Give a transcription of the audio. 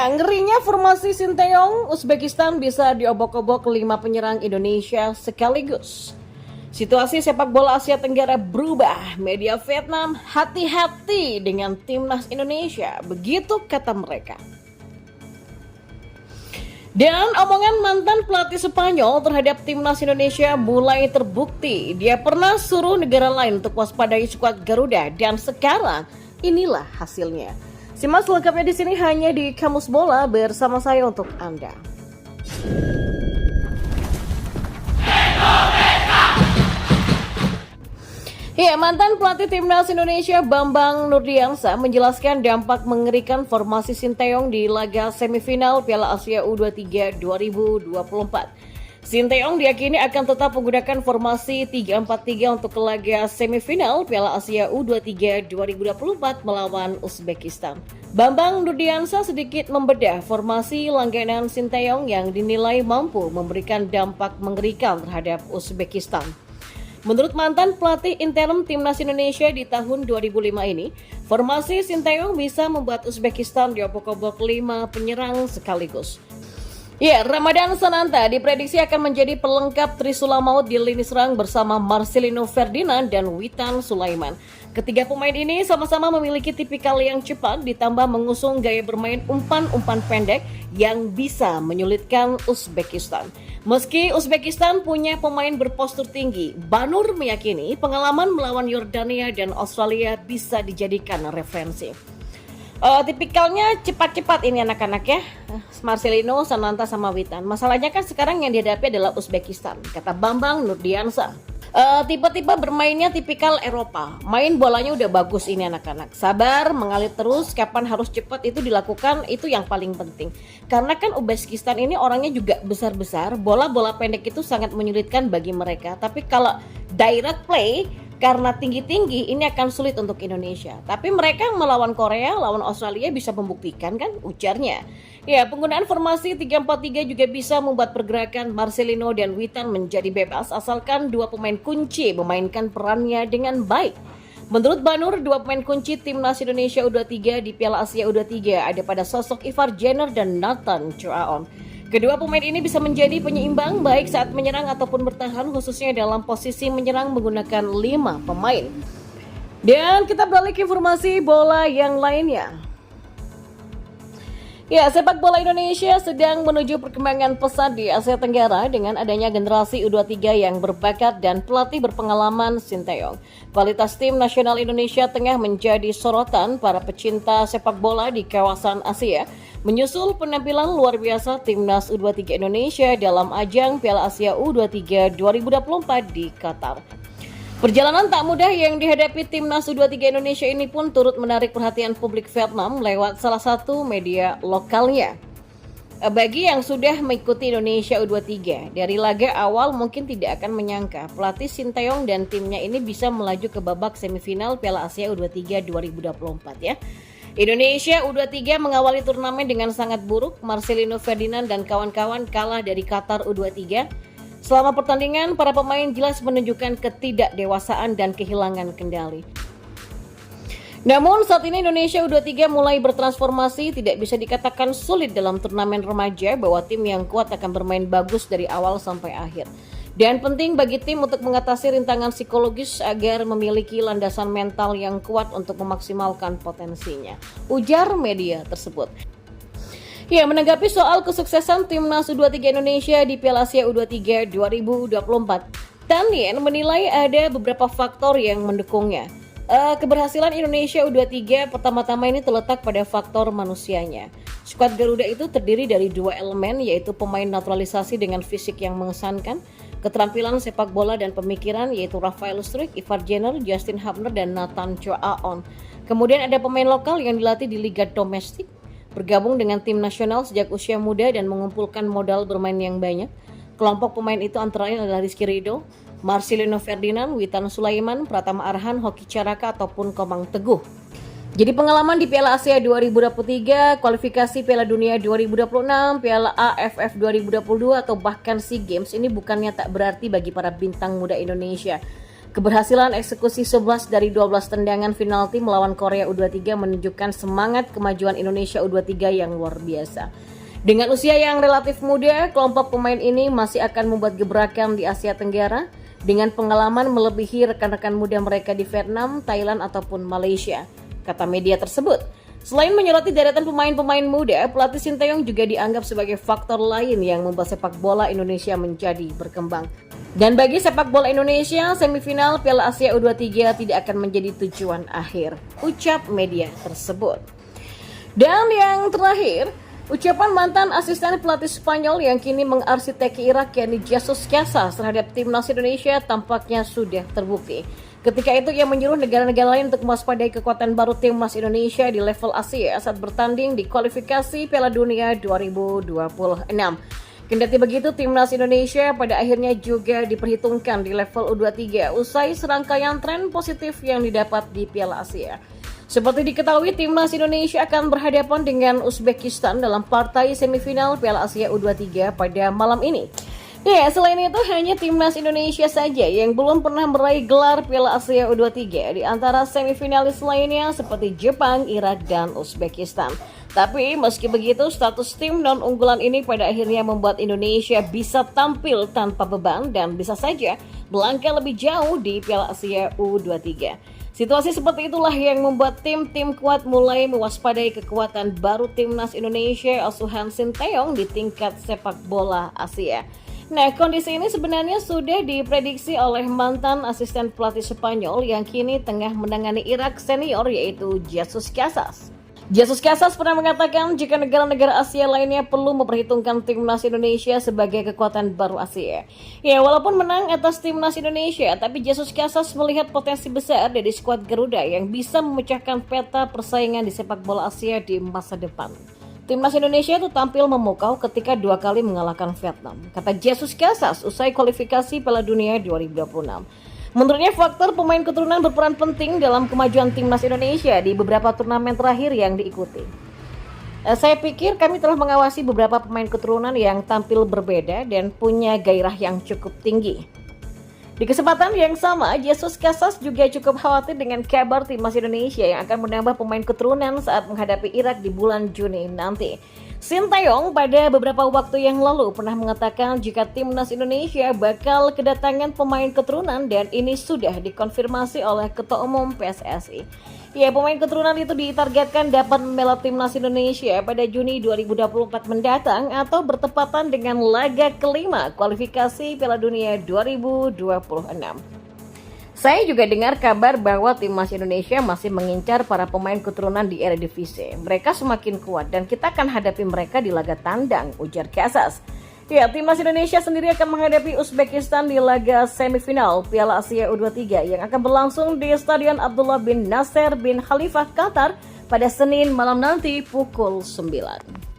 Ya, ngerinya formasi Sinteyong, Uzbekistan bisa diobok-obok 5 penyerang Indonesia sekaligus. Situasi sepak bola Asia Tenggara berubah. Media Vietnam hati-hati dengan timnas Indonesia, begitu kata mereka. Dan omongan mantan pelatih Spanyol terhadap timnas Indonesia mulai terbukti. Dia pernah suruh negara lain untuk waspadai skuad Garuda dan sekarang inilah hasilnya. Simak selengkapnya di sini hanya di Kamus Bola bersama saya untuk Anda. Ya, mantan pelatih timnas Indonesia Bambang Nurdiansyah menjelaskan dampak mengerikan formasi Sinteyong di laga semifinal Piala Asia U23 2024. Sinteyong diyakini akan tetap menggunakan formasi 3-4-3 untuk laga semifinal Piala Asia U23 2024 melawan Uzbekistan. Bambang Nurdiansyah sedikit membedah formasi langganan Sinteyong yang dinilai mampu memberikan dampak mengerikan terhadap Uzbekistan. Menurut mantan pelatih intern timnas Indonesia di tahun 2005 ini, formasi Sinteyong bisa membuat Uzbekistan diobok-obok 5 penyerang sekaligus. Ya, Ramadan Sananta diprediksi akan menjadi pelengkap Trisula Maut di lini serang bersama Marcelino Ferdinand dan Witan Sulaiman. Ketiga pemain ini sama-sama memiliki tipikal yang cepat ditambah mengusung gaya bermain umpan-umpan pendek yang bisa menyulitkan Uzbekistan. Meski Uzbekistan punya pemain berpostur tinggi, Banur meyakini pengalaman melawan Yordania dan Australia bisa dijadikan referensi. Tipikalnya cepat-cepat ini anak-anak ya, Marcelino, Sananta sama Witan. Masalahnya kan sekarang yang dihadapi adalah Uzbekistan, kata Bambang Nurdiansyah. Tipe-tipe bermainnya tipikal Eropa, main bolanya udah bagus ini anak-anak. Sabar, mengalir terus, kapan harus cepat itu dilakukan, itu yang paling penting. Karena kan Uzbekistan ini orangnya juga besar-besar, bola-bola pendek itu sangat menyulitkan bagi mereka. Tapi kalau direct play, karena tinggi-tinggi ini akan sulit untuk Indonesia. Tapi mereka melawan Korea, lawan Australia bisa membuktikan kan, ujarnya. Ya, penggunaan formasi 3-4-3 juga bisa membuat pergerakan Marcelino dan Witan menjadi bebas asalkan dua pemain kunci memainkan perannya dengan baik. Menurut Banur, dua pemain kunci timnas Indonesia U23 di Piala Asia U23 ada pada sosok Ivar Jenner dan Nathan Choaon. Kedua pemain ini bisa menjadi penyeimbang baik saat menyerang ataupun bertahan, khususnya dalam posisi menyerang menggunakan 5 pemain. Dan kita beralih ke informasi bola yang lainnya. Ya, sepak bola Indonesia sedang menuju perkembangan pesat di Asia Tenggara dengan adanya generasi U23 yang berbakat dan pelatih berpengalaman Sinteyong. Kualitas tim nasional Indonesia tengah menjadi sorotan para pecinta sepak bola di kawasan Asia, menyusul penampilan luar biasa timnas U23 Indonesia dalam ajang Piala Asia U23 2024 di Qatar. Perjalanan tak mudah yang dihadapi timnas U23 Indonesia ini pun turut menarik perhatian publik Vietnam lewat salah satu media lokalnya. Bagi yang sudah mengikuti Indonesia U23, dari laga awal mungkin tidak akan menyangka pelatih Sinteyong dan timnya ini bisa melaju ke babak semifinal Piala Asia U23 2024 ya. Indonesia U23 mengawali turnamen dengan sangat buruk. Marcelino Ferdinand dan kawan-kawan kalah dari Qatar U23. Selama pertandingan, para pemain jelas menunjukkan ketidakdewasaan dan kehilangan kendali. Namun saat ini Indonesia U23 mulai bertransformasi, tidak bisa dikatakan sulit dalam turnamen remaja bahwa tim yang kuat akan bermain bagus dari awal sampai akhir. Dan penting bagi tim untuk mengatasi rintangan psikologis agar memiliki landasan mental yang kuat untuk memaksimalkan potensinya, ujar media tersebut. Ya, menanggapi soal kesuksesan timnas U23 Indonesia di Piala Asia U23 2024, Tan Yen menilai ada beberapa faktor yang mendukungnya. Keberhasilan Indonesia U23 pertama-tama ini terletak pada faktor manusianya. Skuad Garuda itu terdiri dari 2 elemen, yaitu pemain naturalisasi dengan fisik yang mengesankan, keterampilan sepak bola dan pemikiran, yaitu Rafael Struijk, Ivar Jenner, Justin Hubner, dan Nathan Choaon. Kemudian ada pemain lokal yang dilatih di liga domestik, bergabung dengan tim nasional sejak usia muda dan mengumpulkan modal bermain yang banyak. Kelompok pemain itu antara lain adalah Rizky Ridho, Marcelino Ferdinand, Witan Sulaiman, Pratama Arhan, Hoki Caraka ataupun Komang Teguh. Jadi pengalaman di Piala Asia 2023, kualifikasi Piala Dunia 2026, Piala AFF 2022 atau bahkan SEA Games ini bukannya tak berarti bagi para bintang muda Indonesia. Keberhasilan eksekusi 11 dari 12 tendangan penalti melawan Korea U23 menunjukkan semangat kemajuan Indonesia U23 yang luar biasa. Dengan usia yang relatif muda, kelompok pemain ini masih akan membuat gebrakan di Asia Tenggara dengan pengalaman melebihi rekan-rekan muda mereka di Vietnam, Thailand, ataupun Malaysia, kata media tersebut. Selain menyoroti deretan pemain-pemain muda, pelatih Sinteyong juga dianggap sebagai faktor lain yang membuat sepak bola Indonesia menjadi berkembang. Dan bagi sepak bola Indonesia, semifinal Piala Asia U23 tidak akan menjadi tujuan akhir, ucap media tersebut. Dan yang terakhir, ucapan mantan asisten pelatih Spanyol yang kini mengarsiteki Irak yakni Jesus Casas terhadap timnas Indonesia tampaknya sudah terbukti. Ketika itu ia menyuruh negara-negara lain untuk mewaspadai kekuatan baru timnas Indonesia di level Asia saat bertanding di kualifikasi Piala Dunia 2026. Kendati begitu, timnas Indonesia pada akhirnya juga diperhitungkan di level U23 usai serangkaian tren positif yang didapat di Piala Asia. Seperti diketahui, timnas Indonesia akan berhadapan dengan Uzbekistan dalam partai semifinal Piala Asia U23 pada malam ini. Ya, selain itu hanya timnas Indonesia saja yang belum pernah meraih gelar Piala Asia U23 di antara semifinalis lainnya seperti Jepang, Irak, dan Uzbekistan. Tapi meski begitu, status tim non-unggulan ini pada akhirnya membuat Indonesia bisa tampil tanpa beban dan bisa saja melangkah lebih jauh di Piala Asia U23. Situasi seperti itulah yang membuat tim-tim kuat mulai mewaspadai kekuatan baru timnas Indonesia asuhan Sinteyong di tingkat sepak bola Asia. Nah, kondisi ini sebenarnya sudah diprediksi oleh mantan asisten pelatih Spanyol yang kini tengah menangani Irak senior yaitu Jesus Casas. Jesus Casas pernah mengatakan jika negara-negara Asia lainnya perlu memperhitungkan timnas Indonesia sebagai kekuatan baru Asia. Ya, walaupun menang atas timnas Indonesia, tapi Jesus Casas melihat potensi besar dari skuad Garuda yang bisa memecahkan peta persaingan di sepak bola Asia di masa depan. Timnas Indonesia itu tampil memukau ketika 2 kali mengalahkan Vietnam, kata Jesus Casas usai kualifikasi Piala Dunia 2026. Menurutnya faktor pemain keturunan berperan penting dalam kemajuan timnas Indonesia di beberapa turnamen terakhir yang diikuti. Saya pikir kami telah mengawasi beberapa pemain keturunan yang tampil berbeda dan punya gairah yang cukup tinggi. Di kesempatan yang sama, Jesus Casas juga cukup khawatir dengan kabar timnas Indonesia yang akan menambah pemain keturunan saat menghadapi Irak di bulan Juni nanti. Sinteyong pada beberapa waktu yang lalu pernah mengatakan jika timnas Indonesia bakal kedatangan pemain keturunan dan ini sudah dikonfirmasi oleh Ketua Umum PSSI. Ya, pemain keturunan itu ditargetkan dapat membela timnas Indonesia pada Juni 2024 mendatang atau bertepatan dengan laga kelima kualifikasi Piala Dunia 2026. Saya juga dengar kabar bahwa timnas Indonesia masih mengincar para pemain keturunan di Eredivisie. Mereka semakin kuat dan kita akan hadapi mereka di laga tandang, ujar Casas. Ya, timnas Indonesia sendiri akan menghadapi Uzbekistan di laga semifinal Piala Asia U23 yang akan berlangsung di Stadion Abdullah bin Nasser bin Khalifah, Qatar pada Senin malam nanti pukul 9.